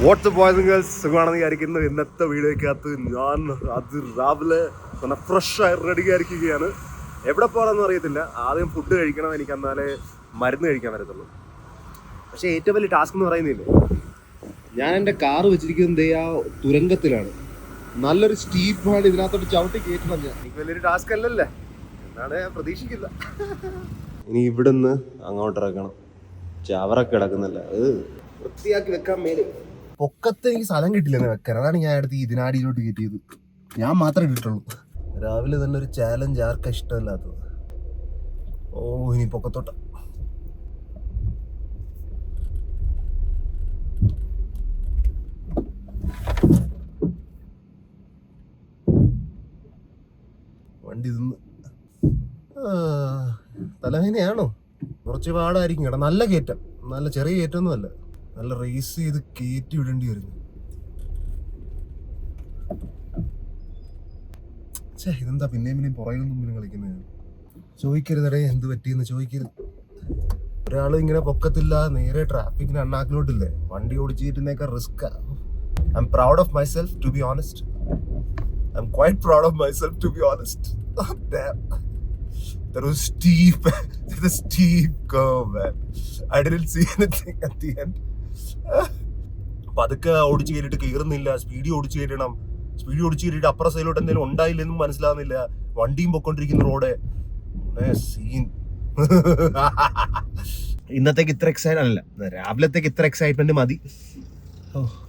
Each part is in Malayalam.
വാട്സ്ആപ്പ് ബോയ്സ് ആൻഡ് ഗേൾസ് സുഖമാണെന്ന് വിചാരിക്കുന്നു. ഇന്നത്തെ വീഡിയോക്കകത്ത് ഞാൻ അത് രാവിലെ നല്ല ഫ്രഷായി റെഡി ആയിരിക്കുകയാണ്. എവിടെ പോകണമെന്ന് അറിയത്തില്ല. ആദ്യം ഫുഡ് കഴിക്കണം, എനിക്ക് എന്നാലേ മരുന്ന് കഴിക്കാൻ വരത്തുള്ളൂ. പക്ഷേ ഏറ്റവും വലിയ ടാസ്ക് എന്ന് പറയുന്നില്ലേ, ഞാൻ എൻ്റെ കാറ് വെച്ചിരിക്കുന്നത് ആ തുരങ്കത്തിലാണ്. നല്ലൊരു സ്റ്റീപ്പാണ്, ഇതിനകത്തോട്ട് ചവിട്ടി കയറ്റണം. ഞാൻ എനിക്ക് വലിയൊരു ടാസ്ക് അല്ലല്ലേ എന്നാണ് ഞാൻ പ്രതീക്ഷിക്കില്ല. ഇനി ഇവിടുന്ന് അങ്ങോട്ടിറക്കണം. ചവറൊക്കെ കിടക്കുന്നില്ല, അത് വൃത്തിയാക്കി വെക്കാൻ മേലെ. പൊക്കത്ത് എനിക്ക് സ്ഥലം കിട്ടില്ലെന്ന് വെക്കാൻ, അതാണ് ഞാൻ അടുത്ത് ഇതിനാടിയിലോട്ട് കയറ്റിയത്. ഞാൻ മാത്രമേ ഇട്ടിട്ടുള്ളൂ. രാവിലെ തന്നെ ഒരു ചാലഞ്ച് ആർക്കാ ഇഷ്ടമല്ലാത്തത്. ഓ ഇനി പൊക്കത്തോട്ട. വണ്ടി നിന്ന് തലവേദനയാണോ? കുറച്ച് പാടായിരിക്കും കേട്ടോ. നല്ല കയറ്റം, നല്ല ചെറിയ കയറ്റമൊന്നും അല്ല. നല്ല റേസ് ചെയ്ത് കയറ്റി വിടേണ്ടി വരുന്നു. ഛേ, ഇതെന്താ പിന്നെയും പുറകിലും മുമ്പിലും കളിക്കുന്നത്? ചോദിക്കരുതടേ എന്ത് പറ്റിയെന്ന് ചോദിക്കരുത്. ഒരാൾ ഇങ്ങനെ പൊക്കത്തില്ല, നേരെ ട്രാഫിക്കിന് അണ്ണാക്കിലോട്ടില്ലേ. വണ്ടി ഓടിച്ചിരുന്നേക്കാൾ risk. I'm proud of myself to be honest. I'm quite proud of myself to be honest. There was a steep curve, man. I didn't see anything at the end. പതുക്കെ ഓടിച്ച് കയറിയിട്ട് കയറുന്നില്ല. സ്പീഡിൽ ഓടിച്ച് കയറ്റണം. സ്പീഡിൽ ഓടിച്ച് കയറിയിട്ട് അപ്പുറ സൈഡിലോട്ട് എന്തെങ്കിലും ഉണ്ടായില്ലെന്നും മനസ്സിലാവുന്നില്ല. വണ്ടിയും പൊക്കൊണ്ടിരിക്കുന്ന റോഡ് സീൻ. ഇന്നത്തേക്ക് ഇത്ര എക്സൈറ്റ് അല്ല, രാവിലത്തേക്ക് ഇത്ര എക്സൈറ്റ്മെന്റ് മതി.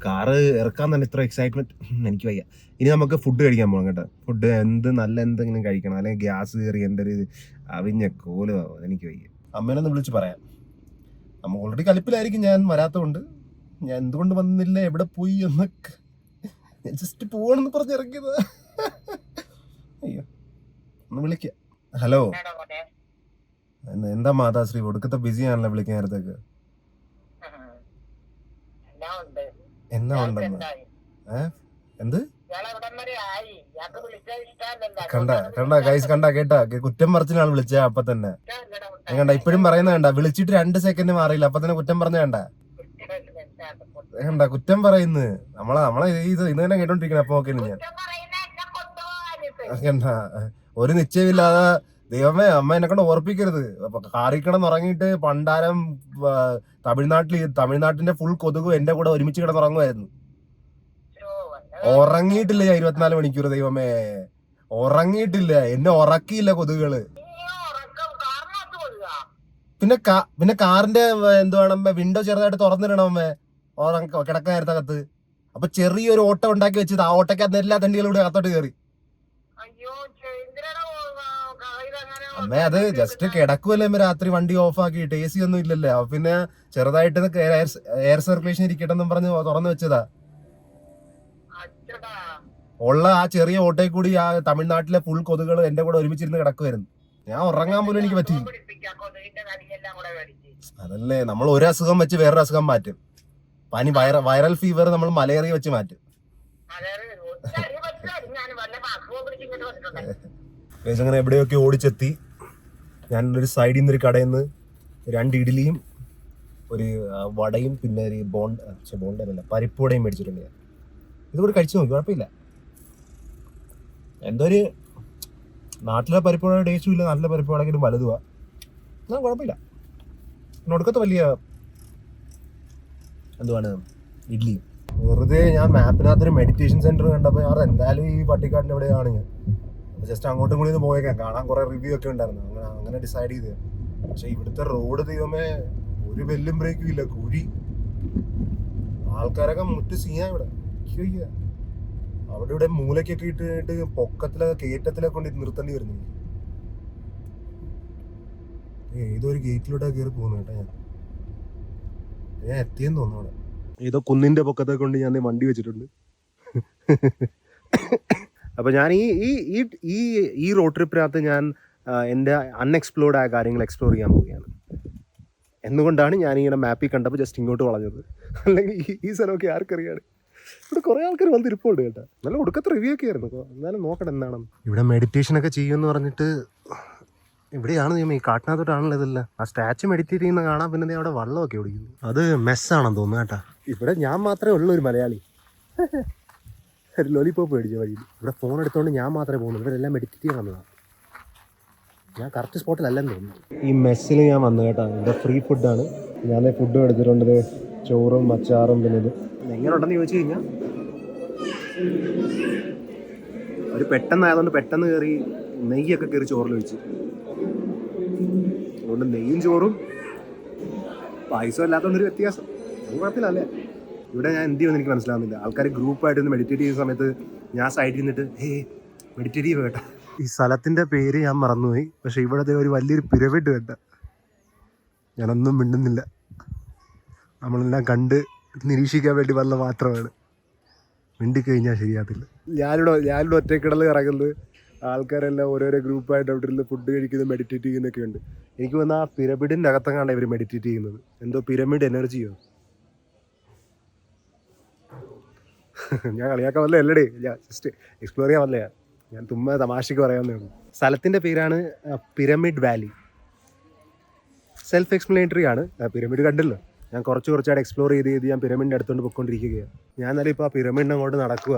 കാറ് ഇറക്കാൻ തന്നെ ഇത്ര എക്സൈറ്റ്മെന്റ് എനിക്ക് വയ്യ. ഇനി നമുക്ക് ഫുഡ് കഴിക്കാൻ പോകാം കേട്ടോ. ഫുഡ് നല്ല എന്തെങ്കിലും കഴിക്കണം, അല്ലെങ്കിൽ ഗ്യാസ് കയറി എൻ്റെ ഒരു അവിഞ്ഞ കോലോ എനിക്ക് വയ്യ. അമ്മേനൊന്ന് വിളിച്ച് പറയാം. അമ്മ ഓൾറെഡി കലിപ്പിലായിരിക്കും ഞാൻ വരാത്തതുകൊണ്ട്. ഞാൻ എന്തുകൊണ്ട് വന്നില്ല, എവിടെ പോയി എന്നൊക്കെ. ഞാൻ ജസ്റ്റ് പോവാണെന്ന് പറഞ്ഞിറങ്ങിയത്. അയ്യോ, ഒന്ന് വിളിക്കാം. ഹലോ, എന്താ മാതാശ്രീ ഒടുക്കത്തെ ബിസി ആണല്ലോ വിളിക്കാൻ നേരത്തേക്ക്? എന്നാ ഉണ്ടെന്ന് എന്ത് കണ്ട ഗൈസ്, കേട്ടാ കുറ്റം പറച്ചിലാണ് വിളിച്ച. അപ്പൊ തന്നെ കണ്ട, ഇപ്പഴും പറയുന്ന കണ്ട, വിളിച്ചിട്ട് 2 സെക്കൻഡ് മാറിയില്ല, അപ്പൊ തന്നെ കുറ്റം പറഞ്ഞ കണ്ട. കുറ്റം പറയുന്നത് നമ്മളെ ഇത് തന്നെ കേട്ടോണ്ടിരിക്കണ. അപ്പൊ നോക്കി ഞാൻ കണ്ട, ഒരു നിശ്ചയമില്ലാതെ ദൈവമേ അമ്മ എന്നെ കൊണ്ട് ഓർപ്പിക്കരുത്. കാറിക്കിടന്ന് ഉറങ്ങിയിട്ട് പണ്ടാരം തമിഴ്നാട്ടിന്റെ ഫുൾ കൊതുക് എന്റെ കൂടെ ഒരുമിച്ച് കിടന്നുറങ്ങുമായിരുന്നു. ഉറങ്ങിയിട്ടില്ല ഞാൻ 24 മണിക്കൂർ. ദൈവമേ, ഉറങ്ങിയിട്ടില്ല. എന്നെ ഉറക്കിയില്ല കൊതുകുകള്. പിന്നെ കാറിന്റെ എന്തുവാണമ്മേ, വിൻഡോ ചെറുതായിട്ട് തുറന്നിടണമേ കിടക്കാനകത്ത്. അപ്പൊ ചെറിയൊരു ഓട്ടം ഉണ്ടാക്കി വെച്ചത്. ആ ഓട്ടക്കകത്ത് എല്ലാ തണ്ടികളും കൂടെ അകത്തോട്ട് കയറി. അമ്മേ അത് ജസ്റ്റ് കിടക്കുമല്ലേ രാത്രി, വണ്ടി ഓഫ് ആക്കിയിട്ട്. AC ഒന്നും ഇല്ലല്ലേ. അപ്പൊ പിന്നെ ചെറുതായിട്ട് എയർ സർക്കുലേഷൻ ഇരിക്കട്ടെ എന്നും പറഞ്ഞ് തുറന്നു വെച്ചതാ. ഉള്ള ആ ചെറിയ ഓട്ടയിൽ കൂടി ആ തമിഴ്നാട്ടിലെ ഫുൾ കൊതുകൾ എന്റെ കൂടെ ഒരുമിച്ചിരുന്ന് കിടക്കുമായിരുന്നു. ഞാൻ ഉറങ്ങാൻ പോലും എനിക്ക് പറ്റില്ല. അതല്ലേ, നമ്മൾ ഒരു അസുഖം വെച്ച് വേറൊരു അസുഖം മാറ്റും. പനി, വൈറൽ ഫീവർ നമ്മൾ മലേറിയ വെച്ച് മാറ്റും. അങ്ങനെ എവിടെയൊക്കെ ഓടിച്ചെത്തി. ഞാൻ ഒരു സൈഡിൽ നിന്ന് ഒരു കടയിൽ നിന്ന് 2 ഇഡ്ഡലിയും ഒരു വടയും പിന്നെ ഒരു ബോണ്ടല്ല പരിപ്പുവടയും മേടിച്ചിട്ടുണ്ട്. ഞാൻ ഇതുകൂടി കഴിച്ചു നോക്കി, കുഴപ്പമില്ല. എന്തോ ഒരു നാട്ടിലെ പരിപ്പുവട ടേസ്റ്റും ഇല്ല, നല്ല പരിപ്പുവടക്കിലും വലുതുവാ. എന്നാൽ കുഴപ്പമില്ല. ഒടുക്കത്തെ വലിയ എന്തുവാണ് ഇഡ്ഡലിയും. വെറുതെ ഞാൻ മാപ്പിനകത്തൊരു മെഡിറ്റേഷൻ സെന്റർ കണ്ടപ്പോൾ ഞാൻ എന്തായാലും ഈ പട്ടിക്കാട്ടിൽ എവിടെയാണ് ഞാൻ ജസ്റ്റ് അങ്ങോട്ടും കൂടി ഒന്ന് പോയേക്കാം. കാണാൻ കുറെ റിവ്യൂ ഒക്കെ ഉണ്ടായിരുന്നു. അങ്ങനെ ഡിസൈഡ് ചെയ്ത്. പക്ഷെ ഇവിടുത്തെ റോഡ് ദൈവമേ, ഒരു ബെല്ലും ബ്രേക്കും ഇല്ല, കുഴി. ആൾക്കാരൊക്കെ മുറ്റ് സീനാ ഇവിടെ. അവിടെ ഇവിടെ മൂലക്കൊക്കെ ഇട്ടിട്ട് പൊക്കത്തിലൊക്കെ കയറ്റത്തിലൊക്കെ കൊണ്ട് നിർത്തേണ്ടി വരുന്നു. ഏതൊരു ഗേറ്റിലൂടെ കയറി പോകുന്നു കേട്ടോ. ഞാൻ എത്തിയെന്ന് തോന്നുന്നു. അവിടെ ഏതോ കുന്നിന്റെ പൊക്കത്തെ കൊണ്ട് ഞാൻ വണ്ടി വെച്ചിട്ടുണ്ട്. അപ്പോൾ ഞാൻ ഈ റോഡ് ട്രിപ്പിനകത്ത് ഞാൻ എൻ്റെ അൺഎക്സ്പ്ലോർഡ് ആയ കാര്യങ്ങൾ എക്സ്പ്ലോർ ചെയ്യാൻ പോവുകയാണ്. എന്തുകൊണ്ടാണ് ഞാനിങ്ങനെ മാപ്പിൽ കണ്ടപ്പോൾ ജസ്റ്റ് ഇങ്ങോട്ട് വളഞ്ഞത്? അല്ലെങ്കിൽ ഈ സ്ഥലമൊക്കെ ആർക്കറിയാണ്? ഇവിടെ കുറേ ആൾക്കാർ വന്നിരിപ്പുണ്ട് കേട്ടോ. നല്ല ഒടുക്കത്തെ റിവ്യൂ ഒക്കെ ആയിരുന്നു. എന്നാലും നോക്കണം എന്താണ്. ഇവിടെ മെഡിറ്റേഷനൊക്കെ ചെയ്യുമെന്ന് പറഞ്ഞിട്ട് ഇവിടെയാണ് നീ ഈ കാട്ടിനകത്തോട്ടാണല്ലോ ഇതല്ല. ആ സ്റ്റാച്ചു മെഡിറ്റേറ്റ് ചെയ്യുന്ന കാണാൻ. പിന്നെ അവിടെ വള്ളമൊക്കെ ഓടിക്കുന്നു. അത് മെസ്സാണെന്ന് തോന്നുന്നു കേട്ടാ. ഇവിടെ ഞാൻ മാത്രമേ ഉള്ളൂ ഒരു മലയാളി. ഒരു ലോലിപോപ്പ് മേടിച്ച വഴിയിൽ. ഇവിടെ ഫോൺ എടുത്തോണ്ട് ഞാൻ മാത്രമേ പോകുന്നു. ഇവരെല്ലാം മെഡിറ്റേറ്റ് ചെയ്യാൻ വന്നതാണ്. ഞാൻ കറക്റ്റ് സ്പോട്ടിലല്ലെന്ന് തോന്നുന്നു. ഈ മെസ്സിൽ ഞാൻ വന്നു കേട്ടാ. ഇവിടെ ഫ്രീ ഫുഡാണ്. ഞാൻ ഫുഡും എടുത്തിട്ടുണ്ട്. ചോറും അച്ചാറും. പിന്നെ ഇത് എങ്ങനെ ഉണ്ടെന്ന് ചോദിച്ചു കഴിഞ്ഞാൽ അവർ പെട്ടെന്നായതുകൊണ്ട് പെട്ടെന്ന് കയറി നെയ്യൊക്കെ കയറി ചോറിൽ വെച്ച്. അതുകൊണ്ട് നെയ്യും ചോറും പായസം അല്ലാത്തതുകൊണ്ടൊരു വ്യത്യാസം. അത് കുഴപ്പമില്ലല്ലേ. ഇവിടെ ഞാൻ എന്ത് ചെയ്യുമെന്ന് എനിക്ക് മനസ്സിലാവുന്നില്ല. ആൾക്കാർ ഗ്രൂപ്പായിട്ട് മെഡിറ്റേറ്റ് ചെയ്യുന്ന സമയത്ത് ഞാൻ സൈഡിൽ നിന്നിട്ട് മെഡിറ്റേറ്റ് ചെയ്യുക കേട്ടോ. ഈ സ്ഥലത്തിൻ്റെ പേര് ഞാൻ മറന്നുപോയി. പക്ഷേ ഇവിടുത്തെ ഒരു വലിയൊരു പിരമിഡ് കേട്ട. ഞാനൊന്നും മിണ്ടുന്നില്ല. നമ്മളെല്ലാം കണ്ട് നിരീക്ഷിക്കാൻ വേണ്ടി വന്ന മാത്രമാണ്. മിണ്ടിക്കഴിഞ്ഞാൽ ശരിയാകത്തില്ല. ഞാനിവിടെ ഒറ്റക്കിടൽ ഇറങ്ങുന്നത്. ആൾക്കാരെല്ലാം ഓരോരോ ഗ്രൂപ്പായിട്ട് അവിടെ ഇരുന്ന് ഫുഡ് കഴിക്കുന്നത് മെഡിറ്റേറ്റ് ചെയ്യുന്നൊക്കെ ഉണ്ട്. എനിക്ക് വന്നാൽ ആ പിരമിഡിൻ്റെ അകത്തെങ്ങാണ്ട് ഇവർ മെഡിറ്റേറ്റ് ചെയ്യുന്നത്. എന്തോ പിരമിഡ് എനർജിയോ. ഞാൻ കളിയാക്കാൻ വല്ല അല്ലടേ. ഞാൻ ജസ്റ്റ് എക്സ്പ്ലോർ ചെയ്യാൻ വല്ലയാ. ഞാൻ തുമ്മ തമാശയ്ക്ക് പറയാവുന്നേ ഉള്ളൂ. സ്ഥലത്തിൻ്റെ പേരാണ് പിരമിഡ് വാലി. സെൽഫ് എക്സ്പ്ലനേറ്ററി ആണ്. പിരമിഡ് കണ്ടല്ലോ. ഞാൻ കുറച്ചായിട്ട് എക്സ്പ്ലോർ ചെയ്ത് ഞാൻ പിരമിഡിൻ്റെ അടുത്തോണ്ട് പോയിക്കൊണ്ടിരിക്കുകയാണ്. ഞാൻ എന്നാലും ഇപ്പോൾ ആ പിരമിഡിന് അങ്ങോട്ട് നടക്കുക.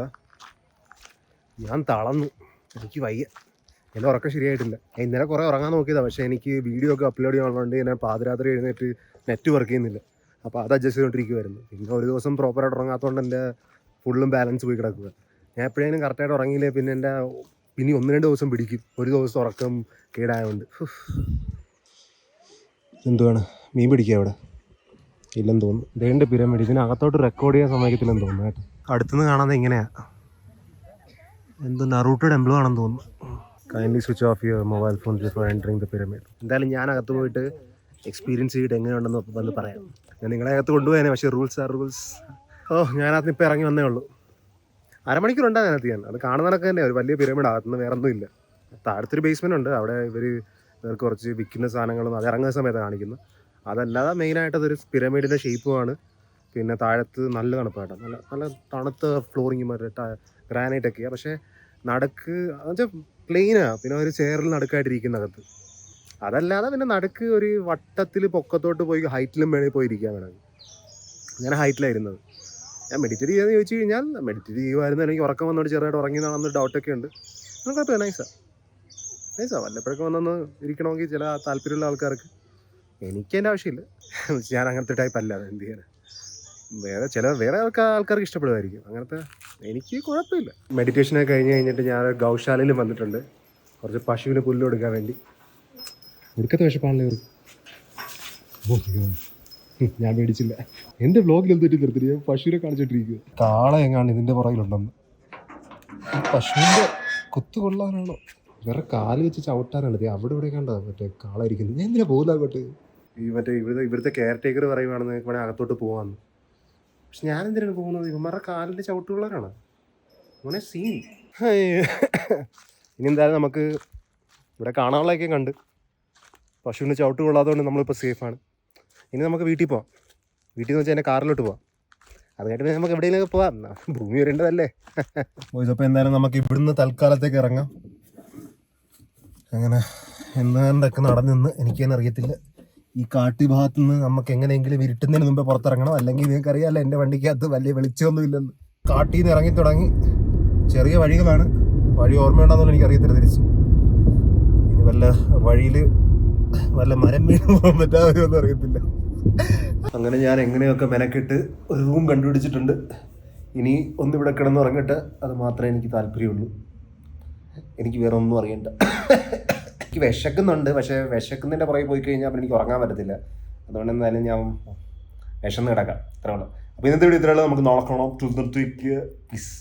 ഞാൻ തളർന്നു. എനിക്ക് വയ്യ. എൻ്റെ ഉറക്കം ശരിയായിട്ടില്ല. ഇന്നലെ കുറേ ഉറങ്ങാൻ നോക്കിയതാണ്. പക്ഷേ എനിക്ക് വീഡിയോ ഒക്കെ അപ്ലോഡ് ചെയ്യാനുള്ളതുകൊണ്ട് ഞാൻ പാതിരാത്രി എഴുന്നേറ്റ് നെറ്റ് വർക്ക് ചെയ്യുന്നില്ല. അപ്പോൾ അത് അഡ്ജസ്റ്റ് ചെയ്തുകൊണ്ടിരിക്കുമായിരുന്നു. പിന്നെ ഒരു ദിവസം പ്രോപ്പറായിട്ട് ഉറങ്ങാത്തതുകൊണ്ട് എൻ്റെ ഫുള്ളും ബാലൻസ് പോയി കിടക്കുക. ഞാൻ എപ്പോഴേലും കറക്റ്റായിട്ട് ഉറങ്ങിയില്ലേ പിന്നെ എൻ്റെ പിന്നെ 1-2 ദിവസം പിടിക്കും. ഒരു ദിവസം ഉറക്കം കേടായതുകൊണ്ട്. എന്തുവാണ് മീൻ പിടിക്കുക അവിടെ ഇല്ലെന്ന് തോന്നുന്നു. ഇതേണ്ട പിരമിഡ്. ഇതിനകത്തോട്ട് റെക്കോർഡ് ചെയ്യാൻ സമ്മതിക്കത്തില്ലെന്ന് തോന്നുന്നു കേട്ടോ. അടുത്തുനിന്ന് കാണാതെ ഇങ്ങനെയാണ്. എന്തോ നറൂട്ടോ ടെമ്പിൾ ആണെന്ന് തോന്നുന്നു. Kindly switch off your mobile phone before entering the pyramid. എന്തായാലും ഞാൻ അകത്ത് പോയിട്ട് എക്സ്പീരിയൻസ് ചെയ്തിട്ട് എങ്ങനെയുണ്ടെന്ന് വന്ന് പറയാം. ഞാൻ നിങ്ങളെ അകത്ത് കൊണ്ടുപോയാനേ. പക്ഷേ റൂൾസ് ആർ റൂൾസ്. ഞാനകത്ത് ഇപ്പോൾ ഇറങ്ങി വന്നേ ഉള്ളൂ. അരമണിക്കൂറുണ്ടാകും അതിനകത്ത്. ഞാൻ അത് കാണുന്നതൊക്കെ തന്നെ ഒരു വലിയ പിരമിഡ്. അകത്തുനിന്ന് വേറെ ഒന്നും ഇല്ല. താഴത്തൊരു ബേസ്മെൻ്റ് ഉണ്ട്. അവിടെ ഇവർക്ക് കുറച്ച് വിൽക്കുന്ന സാധനങ്ങളും അത് ഇറങ്ങുന്ന സമയത്ത് കാണിക്കുന്നു. അതല്ലാതെ മെയിനായിട്ട് അതൊരു പിരമിഡിൻ്റെ ഷേപ്പുമാണ്. പിന്നെ താഴത്ത് നല്ല തണുപ്പായിട്ടോ. നല്ല തണുത്ത ഫ്ലോറിങ് മറ്റേ ഗ്രാനൈറ്റൊക്കെയാണ്. പക്ഷേ നടുക്ക് എന്നുവെച്ചാൽ പ്ലെയിനാണ്. പിന്നെ ഒരു ചെയറിൽ നടുക്കായിട്ടിരിക്കുന്നകത്ത്. അതല്ലാതെ പിന്നെ നടുക്ക് ഒരു വട്ടത്തിൽ പൊക്കത്തോട്ട് പോയി ഹൈറ്റിലും വേണമെങ്കിൽ പോയിരിക്കാൻ വേണം. ഞാൻ ഹൈറ്റിലായിരുന്നത്. ഞാൻ മെഡിറ്റേറ്റ് ചെയ്യാന്ന് ചോദിച്ചു കഴിഞ്ഞാൽ മെഡിറ്റേറ്റ് ചെയ്യുമായിരുന്നു. എനിക്ക് ഉറക്കം വന്നോണ്ട് ചെറുതായിട്ട് ഉറങ്ങിയതാണെന്നൊരു ഡൗട്ടൊക്കെ ഉണ്ട്. കുഴപ്പമില്ല. നൈസാ വല്ലപ്പോഴൊക്കെ വന്നൊന്ന് ഇരിക്കണമെങ്കിൽ ചില താല്പര്യമുള്ള ആൾക്കാർക്ക്. എനിക്ക് അതിൻ്റെ ആവശ്യമില്ല. ഞാൻ അങ്ങനത്തെ ടൈപ്പ് അല്ല. എന്ത് ചെയ്യാൻ. വേറെ ആൾക്കാർക്ക് ഇഷ്ടപ്പെടുമായിരിക്കും അങ്ങനത്തെ. എനിക്ക് കുഴപ്പമില്ല. മെഡിറ്റേഷനൊക്കെ കഴിഞ്ഞിട്ട് ഞാൻ ഗൗശാലയിൽ വന്നിട്ടുണ്ട്. കുറച്ച് പശുവിന് പുല്ല് കൊടുക്കാൻ വേണ്ടി. ഒടുക്കത്തെ വിശപ്പാണല്ലോ ഇവർക്ക്. ഞാൻ മേടിച്ചില്ല. എൻ്റെ വ്ലോഗിൽ എന്ത് പറ്റി നിർത്തില്ല. ഞാൻ പശുവിനെ കാണിച്ചിട്ടിരിക്കുക. കാള എങ്ങാണ്ട് ഇതിൻ്റെ പുറകിലുണ്ടെന്ന്. പശുവിൻ്റെ കുത്തു കൊള്ളാനാണോ വേറെ കാല് വെച്ച് ചവിട്ടാനാണ്. അവിടെ കണ്ടോ മറ്റേ കാള ഇരിക്കുന്നത്. ഞാൻ എന്തിനാ പോകുന്നങ്ങോട്ട്. ഇവിടുത്തെ കെയർ ടേക്കർ പറയുവാണെന്ന് വേണമെങ്കിൽ അകത്തോട്ട് പോകാമെന്ന്. പക്ഷെ ഞാൻ എന്തിനാണ് പോകുന്നത്. ഇവന്മാരുടെ കാലിൻ്റെ ചവിട്ടുകൊള്ളാനാണ് അങ്ങനെ സീൻ. ഇനി എന്തായാലും നമുക്ക് ഇവിടെ കാണാനുള്ളതൊക്കെ കണ്ട്. പശുവിന് ചവിട്ട് കൊള്ളാത്തതുകൊണ്ട് നമ്മളിപ്പോൾ സേഫാണ്. ഇനി നമുക്ക് വീട്ടിൽ പോവാം. വീട്ടിൽ നിന്ന് വെച്ചാൽ എൻ്റെ കാറിലോട്ട് പോവാം. അത് കഴിഞ്ഞിട്ട് നമുക്ക് എവിടെയെങ്കിലുമൊക്കെ പോവാം. ഭൂമി വരേണ്ടതല്ലേ. അപ്പോൾ എന്തായാലും നമുക്ക് ഇവിടുന്ന് തൽക്കാലത്തേക്ക് ഇറങ്ങാം. അങ്ങനെ എന്താണ്ടൊക്കെ നടന്നു എനിക്ക് തന്നെ അറിയത്തില്ല. ഈ കാട്ടി ഭാഗത്തു നിന്ന് നമുക്ക് എങ്ങനെയെങ്കിലും ഇരുട്ടുന്നതിന് മുമ്പേ പുറത്തിറങ്ങണം. അല്ലെങ്കിൽ നിങ്ങൾക്കറിയാമല്ലോ എൻ്റെ വണ്ടിക്കകത്ത് വലിയ വെളിച്ചമൊന്നും ഇല്ലെന്ന്. കാട്ടിൽ നിന്ന് ഇറങ്ങി തുടങ്ങി. ചെറിയ വഴികളാണ്. വഴി ഓർമ്മയുണ്ടാകുന്നല്ലോ എനിക്കറിയത്തില്ല തിരിച്ച്. ഇനി വഴിയിൽ വല്ല മരം വീണ് പോകാൻ പറ്റാതെയൊന്നും അറിയത്തില്ല. അങ്ങനെ ഞാൻ എങ്ങനെയൊക്കെ മെനക്കെട്ട് ഒരു റൂം കണ്ടുപിടിച്ചിട്ടുണ്ട്. ഇനി ഒന്നിവിടെ കിടന്നുറങ്ങട്ടെ. അത് മാത്രമേ എനിക്ക് താല്പര്യമുള്ളൂ. എനിക്ക് വേറെ ഒന്നും അറിയണ്ട. എനിക്ക് വിശക്കുന്നുണ്ട്. പക്ഷേ വിശക്കുന്നതിൻ്റെ പുറകെ പോയി കഴിഞ്ഞാൽ അപ്പം എനിക്ക് ഉറങ്ങാൻ പറ്റത്തില്ല. അതുകൊണ്ട് എന്തായാലും ഞാൻ വിശന്ന് കിടക്കാം. ഇത്രയുള്ളൂ. അപ്പോൾ ഇന്നത്തെ വീഡിയോ ഇത്രയുള്ളൂ. നമുക്ക് നോക്കണം. പ്ലീസ്.